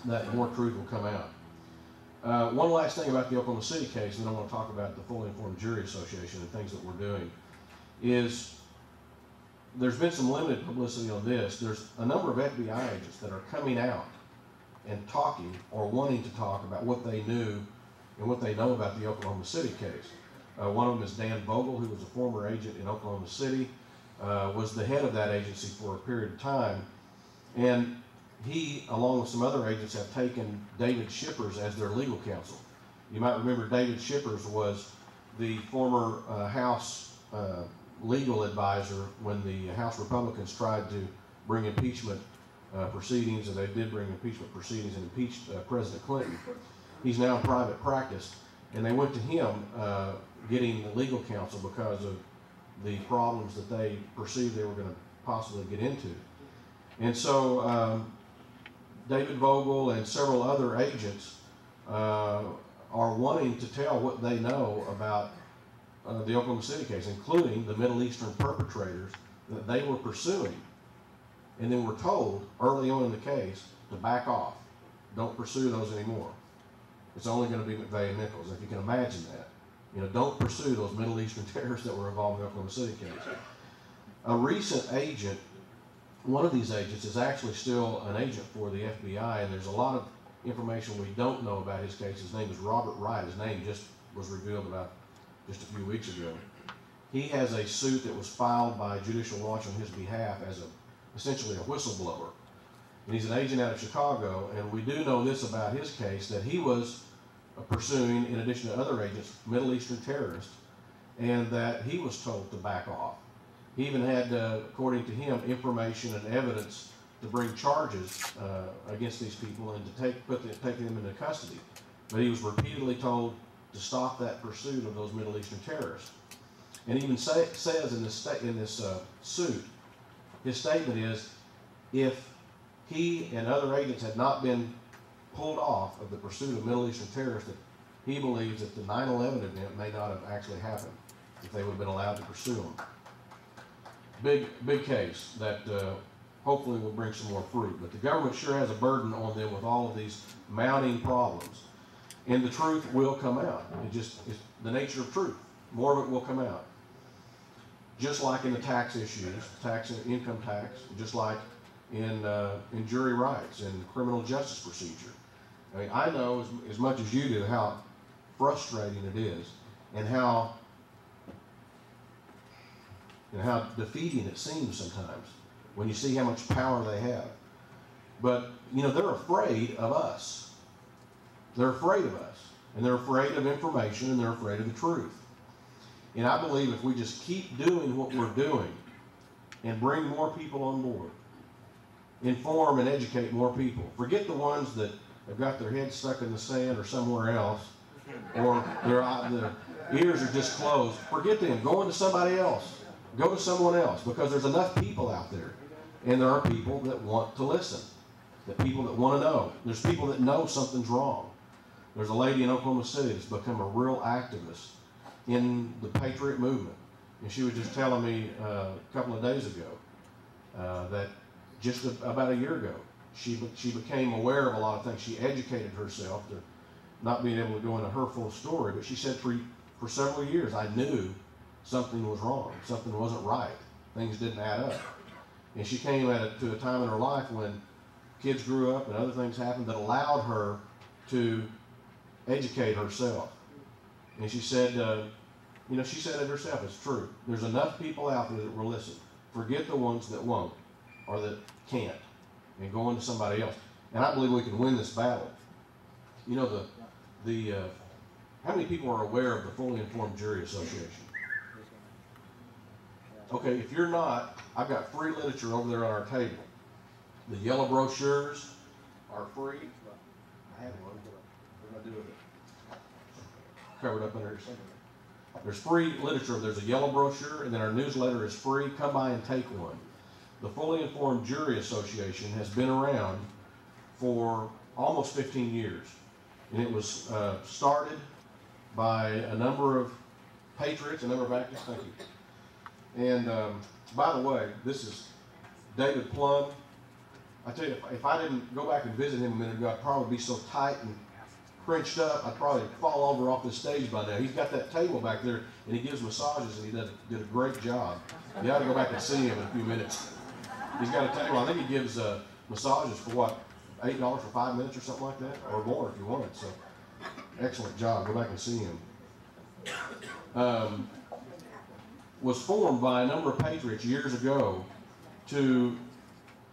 that more truth will come out. One last thing about the Oklahoma City case, and then I want to talk about the Fully Informed Jury Association and things that we're doing, is there's been some limited publicity on this. There's a number of FBI agents that are coming out and talking or wanting to talk about what they knew and what they know about the Oklahoma City case. One of them is Dan Vogel, who was a former agent in Oklahoma City, was the head of that agency for a period of time. And he, along with some other agents, have taken David Shippers as their legal counsel. You might remember David Shippers was the former House legal advisor when the House Republicans tried to bring impeachment proceedings, and they did bring impeachment proceedings and impeached President Clinton. He's now in private practice, and they went to him getting legal counsel because of the problems that they perceived they were going to possibly get into. And so David Vogel and several other agents are wanting to tell what they know about the Oklahoma City case, including the Middle Eastern perpetrators that they were pursuing, and then were told early on in the case to back off. Don't pursue those anymore. It's only going to be McVeigh and Nichols, if you can imagine that. You know, don't pursue those Middle Eastern terrorists that were involved in the Oklahoma City case. A recent agent, one of these agents is actually still an agent for the FBI, and there's a lot of information we don't know about his case. His name is Robert Wright. His name just was revealed about just a few weeks ago. He has a suit that was filed by Judicial Watch on his behalf as essentially a whistleblower. And he's an agent out of Chicago, and we do know this about his case, that he was pursuing, in addition to other agents, Middle Eastern terrorists, and that he was told to back off. He even had, according to him, information and evidence to bring charges against these people and to take them into custody. But he was repeatedly told to stop that pursuit of those Middle Eastern terrorists. And even says in this suit, his statement is, if he and other agents had not been pulled off of the pursuit of Middle Eastern terrorists, that he believes that the 9/11 event may not have actually happened if they would have been allowed to pursue them. Big case that hopefully will bring some more fruit. But the government sure has a burden on them with all of these mounting problems. And the truth will come out. It's the nature of truth. More of it will come out. Just like in the tax issues, tax and income tax, just like in jury rights and criminal justice procedure. I mean, I know as much as you do how frustrating it is, and how defeating it seems sometimes when you see how much power they have. But you know, they're afraid of us. They're afraid of us, and they're afraid of information, and they're afraid of the truth. And I believe if we just keep doing what we're doing and bring more people on board, inform and educate more people. Forget the ones that have got their heads stuck in the sand or somewhere else, or their ears are just closed. Forget them. Go into somebody else. Go to someone else, because there's enough people out there. And there are people that want to listen, that people that want to know. There's people that know something's wrong. There's a lady in Oklahoma City that's become a real activist in the Patriot movement. And she was just telling me a couple of days ago that just about a year ago, she became aware of a lot of things. She educated herself, to not being able to go into her full story, but she said for several years, I knew something was wrong, something wasn't right, things didn't add up. And she came to a time in her life when kids grew up and other things happened that allowed her to educate herself. And she said, she said it herself, it's true. There's enough people out there that will listen. Forget the ones that won't or that can't, and go into somebody else. And I believe we can win this battle. You know, how many people are aware of the Fully Informed Jury Association? Okay, if you're not, I've got free literature over there on our table. The yellow brochures are free. I have one, but what am I doing with it? Covered up under here. There's free literature. There's a yellow brochure, and then our newsletter is free. Come by and take one. The Fully Informed Jury Association has been around for almost 15 years. And it was started by a number of patriots, a number of activists. Thank you. And by the way, this is David Plum, I tell you, if I didn't go back and visit him a minute ago, I'd probably be so tight and crunched up, I'd probably fall over off the stage by now. He's got that table back there, and he gives massages, and he did a great job. You ought to go back and see him in a few minutes. He's got a table. I think he gives massages for what, $8 for 5 minutes or something like that, or more if you want it. So, excellent job. Go back and see him. Was formed by a number of patriots years ago to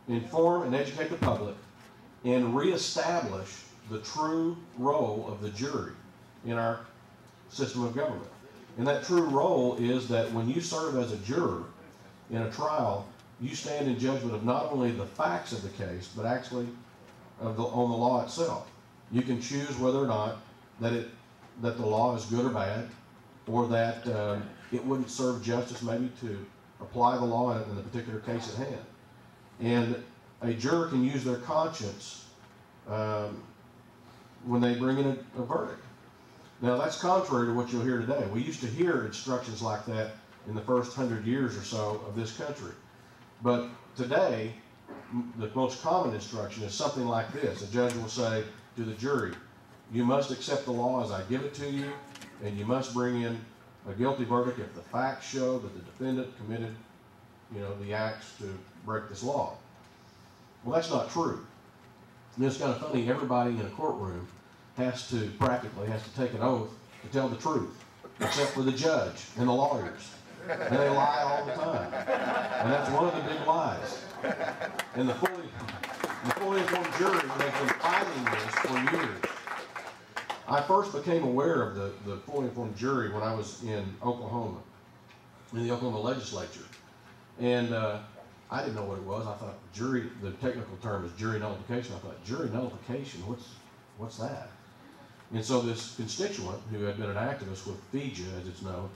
inform and educate the public and reestablish the true role of the jury in our system of government. And that true role is that when you serve as a juror in a trial, you stand in judgment of not only the facts of the case, but actually on the law itself. You can choose whether or not that the law is good or bad, or that it wouldn't serve justice maybe to apply the law in the particular case at hand. And a juror can use their conscience when they bring in a verdict. Now that's contrary to what you'll hear today. We used to hear instructions like that in the first 100 years or so of this country. But today, the most common instruction is something like this. A judge will say to the jury, you must accept the law as I give it to you, and you must bring in a guilty verdict if the facts show that the defendant committed, the acts to break this law. Well, that's not true. And it's kind of funny, everybody in a courtroom practically has to take an oath to tell the truth, except for the judge and the lawyers. And they lie all the time. And that's one of the big lies. And the fully informed jury has been fighting this for years. I first became aware of the fully informed jury when I was in Oklahoma, in the Oklahoma legislature. And I didn't know what it was. I thought jury, the technical term is jury nullification. I thought, jury nullification, what's that? And so this constituent, who had been an activist with FIJA, as it's known,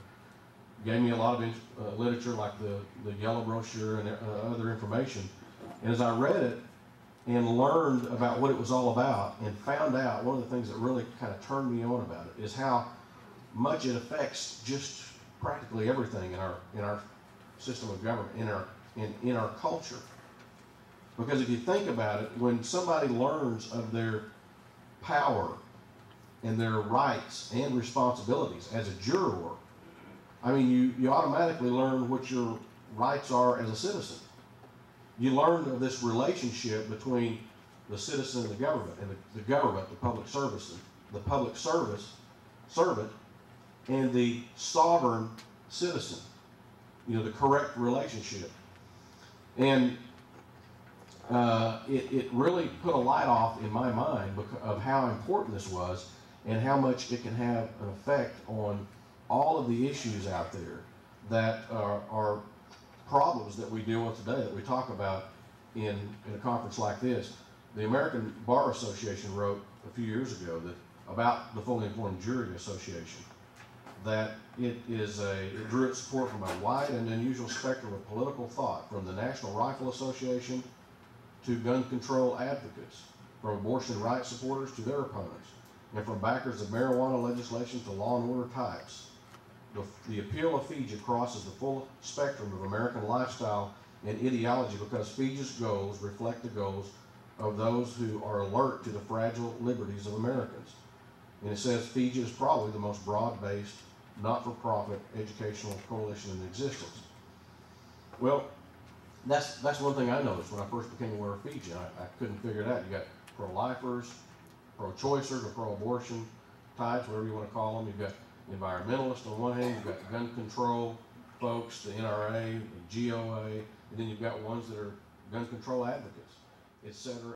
gave me a lot of literature like the yellow brochure and other information. And as I read it and learned about what it was all about and found out, one of the things that really kind of turned me on about it is how much it affects just practically everything in our system of government, in our culture. Because if you think about it, when somebody learns of their power and their rights and responsibilities as a juror, I mean, you automatically learn what your rights are as a citizen. You learn of this relationship between the citizen and the government, the government, the public servant, and the sovereign citizen. The correct relationship. And it really put a light off in my mind of how important this was and how much it can have an effect on all of the issues out there that are problems that we deal with today, that we talk about in a conference like this. The American Bar Association wrote a few years ago about the Fully Informed Jury Association, that it drew its support from a wide and unusual spectrum of political thought, from the National Rifle Association to gun control advocates, from abortion rights supporters to their opponents, and from backers of marijuana legislation to law and order types. The appeal of FIJA crosses the full spectrum of American lifestyle and ideology because FIJA's goals reflect the goals of those who are alert to the fragile liberties of Americans. And it says FIJA is probably the most broad-based, not-for-profit educational coalition in existence. Well, that's one thing I noticed when I first became aware of FIJA. I couldn't figure it out. You got pro-lifers, pro-choicers, or pro-abortion types, whatever you want to call them. You've got environmentalists on one hand, you've got gun control folks, the NRA, the GOA, and then you've got ones that are gun control advocates, etc.